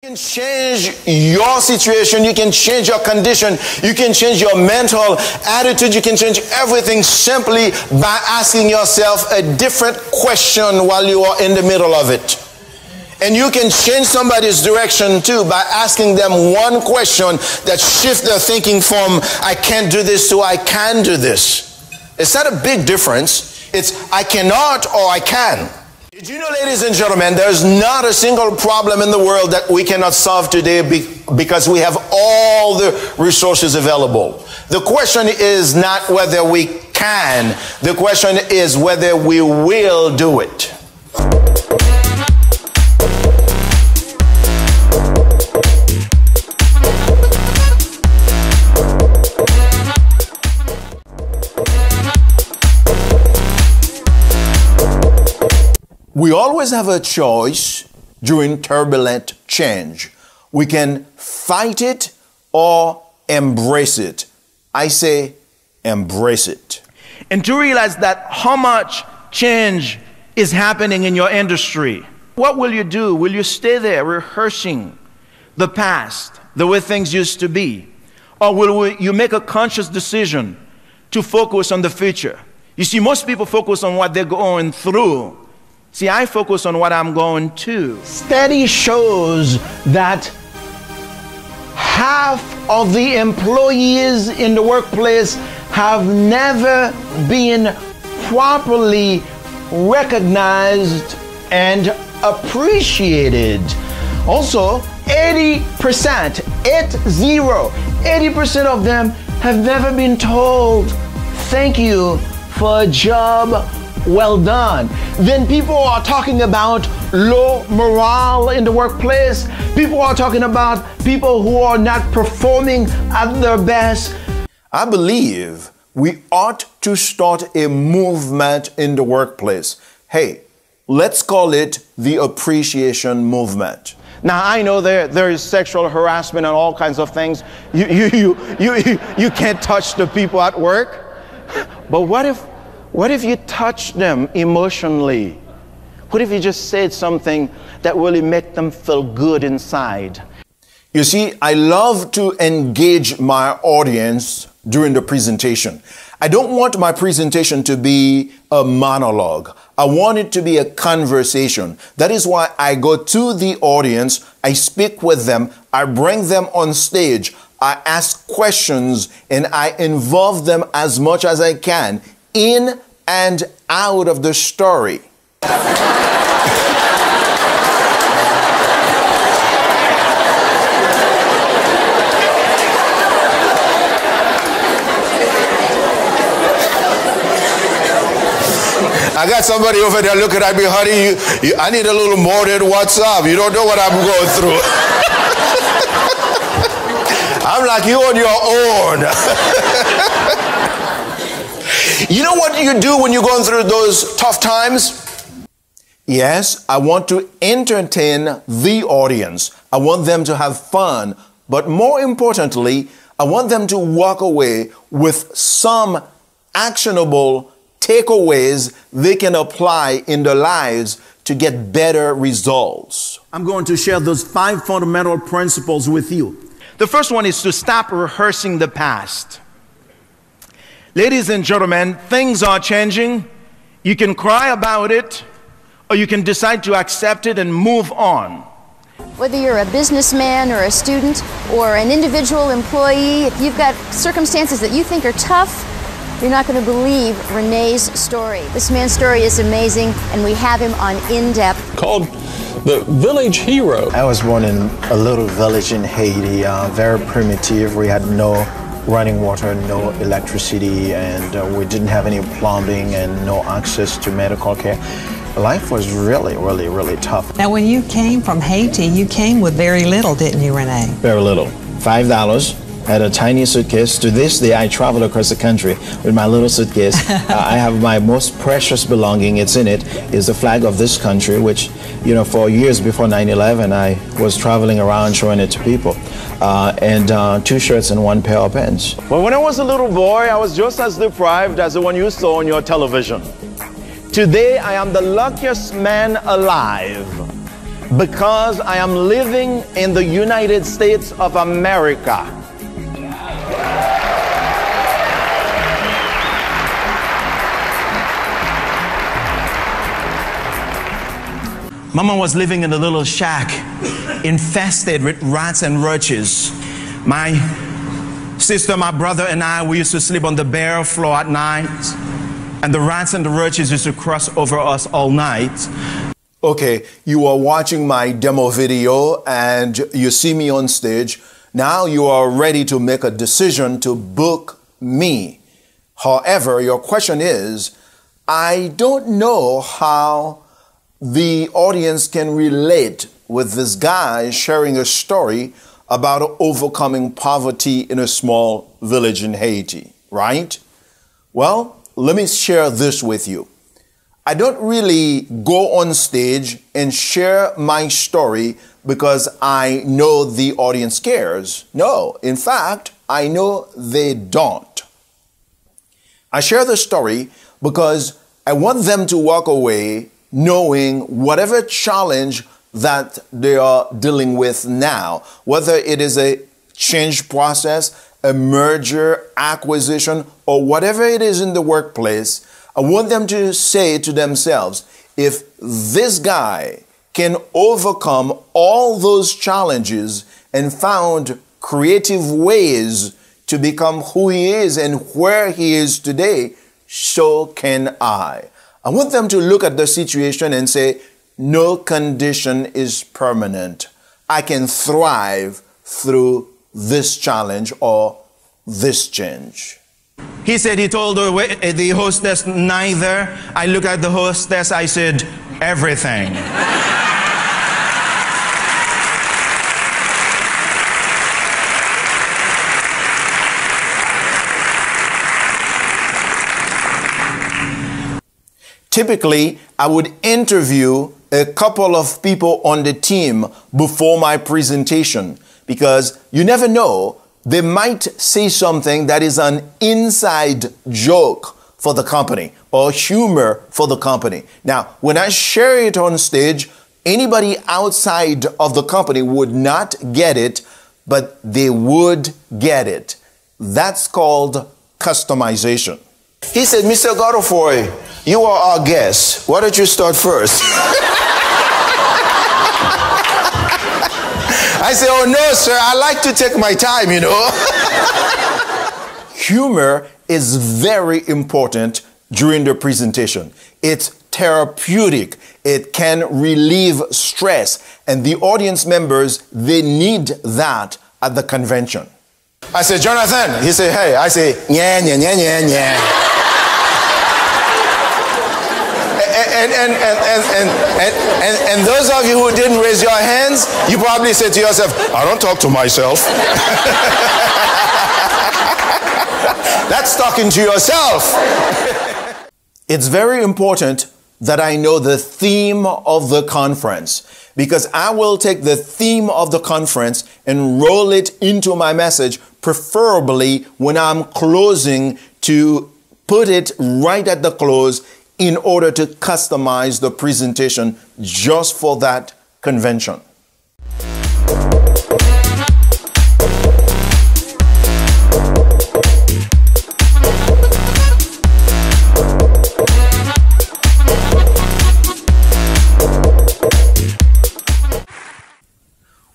You can change your situation, you can change your condition, you can change your mental attitude, you can change everything simply by asking yourself a different question while you are in the middle of it. And you can change somebody's direction too by asking them one question that shifts their thinking from I can't do this to I can do this. It's not a big difference. It's I cannot or I can. Did you know, ladies and gentlemen, there's not a single problem in the world that we cannot solve today because we have all the resources available. The question is not whether we can. The question is whether we will do it. We always have a choice during turbulent change. We can fight it or embrace it. I say embrace it. And to realize that how much change is happening in your industry, what will you do? Will you stay there rehearsing the past, the way things used to be? Or will you make a conscious decision to focus on the future? You see, most people focus on what they're going through. See, I focus on what I'm going to. Study shows that half of the employees in the workplace have never been properly recognized and appreciated. Also, 80% of them have never been told thank you for a job well done. Then people are talking about low morale in the workplace. People are talking about people who are not performing at their best. I believe we ought to start a movement in the workplace. Hey, let's call it the appreciation movement. Now, I know there is sexual harassment and all kinds of things. You can't touch the people at work. But what if you touch them emotionally? What if you just said something that really make them feel good inside? You see, I love to engage my audience during the presentation. I don't want my presentation to be a monologue. I want it to be a conversation. That is why I go to the audience, I speak with them, I bring them on stage, I ask questions, and I involve them as much as I can in and out of the story. I got somebody over there looking at me, honey, I need a little more than what's up. You don't know what I'm going through. I'm like, you on your own. You know what you do when you're going through those tough times? Yes, I want to entertain the audience. I want them to have fun. But more importantly, I want them to walk away with some actionable takeaways they can apply in their lives to get better results. I'm going to share those 5 fundamental principles with you. The first one is to stop rehearsing the past. Ladies and gentlemen, things are changing. You can cry about it, or you can decide to accept it and move on. Whether you're a businessman or a student or an individual employee, if you've got circumstances that you think are tough, you're not going to believe Renee's story. This man's story is amazing, and we have him on In Depth. Called the Village Hero. I was born in a little village in Haiti, very primitive. We had no running water, no electricity, and we didn't have any plumbing and no access to medical care. Life was really, really, really tough. Now, when you came from Haiti, you came with very little, didn't you, Renee? Very little. $5. Had a tiny suitcase. To this day, I travel across the country with my little suitcase. I have my most precious belonging. It's in it is the flag of this country, which, you know, for years before 9/11, I was traveling around showing it to people. And 2 shirts and 1 pair of pants. Well, when I was a little boy, I was just as deprived as the one you saw on your television. Today, I am the luckiest man alive. because I am living in the United States of America. Mama was living in a little shack infested with rats and roaches. My sister, my brother, and I, we used to sleep on the bare floor at night, and the rats and the roaches used to cross over us all night. Okay, you are watching my demo video and you see me on stage. Now you are ready to make a decision to book me. However, your question is, I don't know how the audience can relate with this guy sharing a story about overcoming poverty in a small village in Haiti, right? Well, let me share this with you. I don't really go on stage and share my story because I know the audience cares. No, in fact, I know they don't. I share the story because I want them to walk away knowing whatever challenge that they are dealing with now, whether it is a change process, a merger, acquisition, or whatever it is in the workplace, I want them to say to themselves, if this guy can overcome all those challenges and found creative ways to become who he is and where he is today, so can I. I want them to look at the situation and say, no condition is permanent. I can thrive through this challenge or this change. He said he told the hostess neither. I look at the hostess, I said, everything. Typically, I would interview a couple of people on the team before my presentation because you never know, they might say something that is an inside joke for the company or humor for the company. Now, when I share it on stage, anybody outside of the company would not get it, but they would get it. That's called customization. He said, Mr. Godefroy, you are our guest. Why don't you start first? I said, oh no, sir, I like to take my time, you know. Humor is very important during the presentation. It's therapeutic. It can relieve stress. And the audience members, they need that at the convention. I said, Jonathan. He said, hey. I say, yeah, yeah, yeah, yeah, yeah. And those of you who didn't raise your hands, you probably said to yourself, I don't talk to myself. That's talking to yourself. It's very important that I know the theme of the conference, because I will take the theme of the conference and roll it into my message, preferably when I'm closing, to put it right at the close in order to customize the presentation just for that convention.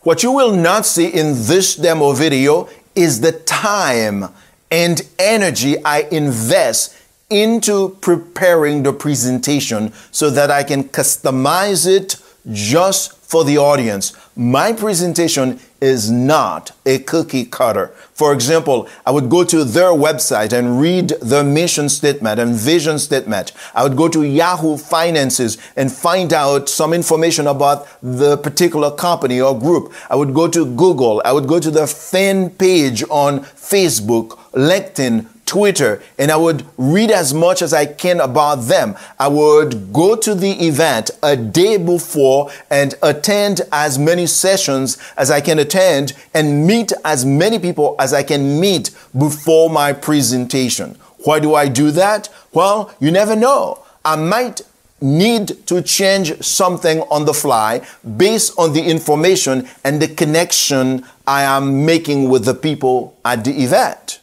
What you will not see in this demo video is the time and energy I invest into preparing the presentation so that I can customize it just for the audience. My presentation is not a cookie cutter. For example, I would go to their website and read their mission statement and vision statement. I would go to Yahoo Finances and find out some information about the particular company or group. I would go to Google. I would go to the fan page on Facebook, LinkedIn, Twitter, and I would read as much as I can about them. I would go to the event a day before and attend as many sessions as I can attend and meet as many people as I can meet before my presentation. Why do I do that? Well, you never know. I might need to change something on the fly based on the information and the connection I am making with the people at the event.